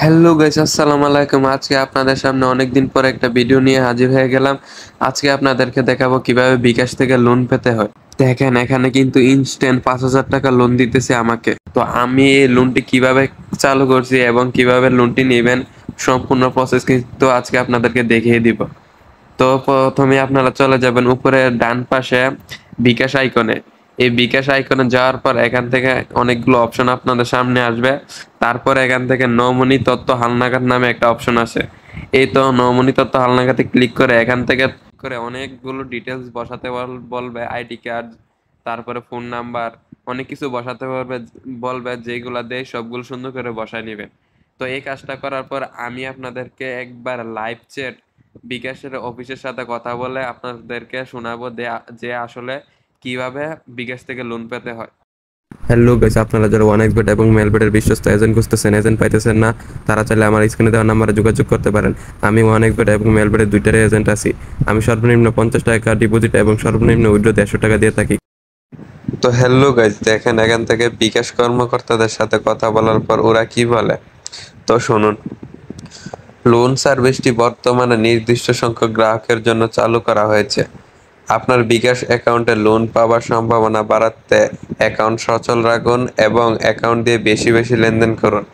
Hello guys, আসসালামু আলাইকুম। আজকে আপনাদের সামনে অনেকদিন পর একটা ভিডিও নিয়ে হাজির হয়ে গেলাম। আজকে আপনাদেরকে দেখাবো কিভাবে বিকাশ থেকে লোন পেতে হয়। দেখেন, এখানে কিন্তু ইনস্ট্যান্ট 5,000 টাকা লোন দিতেছে আমাকে। তো আমি এই লোনটি কিভাবে চালু করছি এবং কিভাবে লোনটি নেবেন, সম্পূর্ণ প্রসেস কিন্তু আজকে আপনাদেরকে দেখিয়ে দিব। তো প্রথমে আপনারা চলে যাবেন উপরে ডান পাশে বিকাশ আইকনে। এই বিকাশ আইকনে যাওয়ার পর এখান থেকে অনেকগুলো অপশন আপনাদের সামনে আসবে। তারপর এখান থেকে নমনী তথ্য হালনাগাদ নামে একটা অপশন আছে। এই তো নমনী তথ্য হালনাগাদে ক্লিক করে এখান থেকে অনেকগুলো ডিটেলস বসাতে বলবে, আইডি কার্ড, তারপরে ফোন নাম্বার, অনেক কিছু বসাতে বলবে, যেগুলা দেয় সবগুলো সুন্দর করে বসায় নেবেন। তো এই কাজটা করার পর আমি আপনাদেরকে একবার লাইভ চ্যাট বিকাশের অফিসের সাথে কথা বলে আপনাদেরকে শোনাবো যে আসলে কিভাবে বিকাশ থেকে লোন পেতে হয়। হ্যালো গাইস, আপনারা যারা ওয়ান এক্সবেট এবং মেলবেটের বিশ্বস্ত এজেন্ট খুঁজতেছেন, এজেন্ট পাইতেছেন না, তারা চাইলে আমার স্ক্রিনে দেওয়া নাম্বারে যোগাযোগ করতে পারেন। আমি ওয়ান এক্সবেট এবং মেলবেটের দুইটারই এজেন্ট আছি। আমি সর্বনিম্ন 50 টাকা ডিপোজিট এবং সর্বনিম্ন উইথড্র 150 টাকা দিয়ে থাকি। তো হ্যালো গাইস, দেখেন এখান থেকে বিকাশ কর্মকর্তাদের সাথে কথা বলার পর ওরা কি বলে, তো শুনুন। লোন সার্ভিসটি বর্তমানে নির্দিষ্ট সংখ্যক গ্রাহকের জন্য চালু করা হয়েছে। আপনার বিকাশ অ্যাকাউন্টে লোন পাওয়ার সম্ভাবনা বাড়াতে অ্যাকাউন্ট সচল রাখুন এবং অ্যাকাউন্ট দিয়ে বেশি বেশি লেনদেন করুন।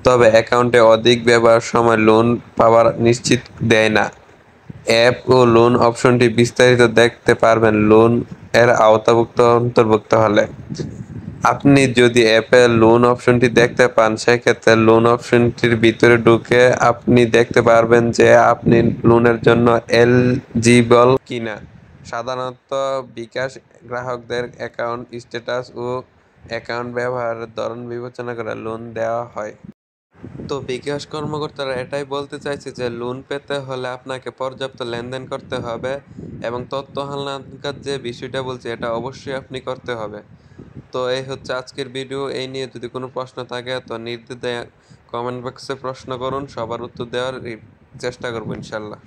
তবে অ্যাকাউন্টে অধিক ব্যবহার সময় লোন পাওয়ার নিশ্চিত দেয় না। অ্যাপ ও লোন অপশনটি বিস্তারিত দেখতে পারবেন লোন এর আওতাভুক্ত অন্তর্ভুক্ত হলে। আপনি যদি অ্যাপে লোন অপশনটি দেখতে পান, সেক্ষেত্রে লোন অপশনটির ভিতরে ঢুকে আপনি দেখতে পারবেন যে আপনি লোনের জন্য এলিজিবল কিনা। সাধারণত বিকাশ গ্রাহকদের অ্যাকাউন্ট স্ট্যাটাস ও অ্যাকাউন্ট ব্যবহারের ধরন বিবেচনা করে লোন দেওয়া হয়। তো বিকাশ কর্মকর্তারা এটাই বলতে চাইছে যে লোন পেতে হলে আপনাকে পর্যাপ্ত লেনদেন করতে হবে এবং তথ্য হালনাগাদ যে বিষয়টা বলছে এটা অবশ্যই আপনি করতে হবে। তো এই হচ্ছে আজকের ভিডিও। এই নিয়ে যদি কোনো প্রশ্ন থাকে তো নির্দ্বিধায় কমেন্ট বক্সে প্রশ্ন করুন, সবার উত্তর দেওয়ার চেষ্টা করবো ইনশাল্লাহ।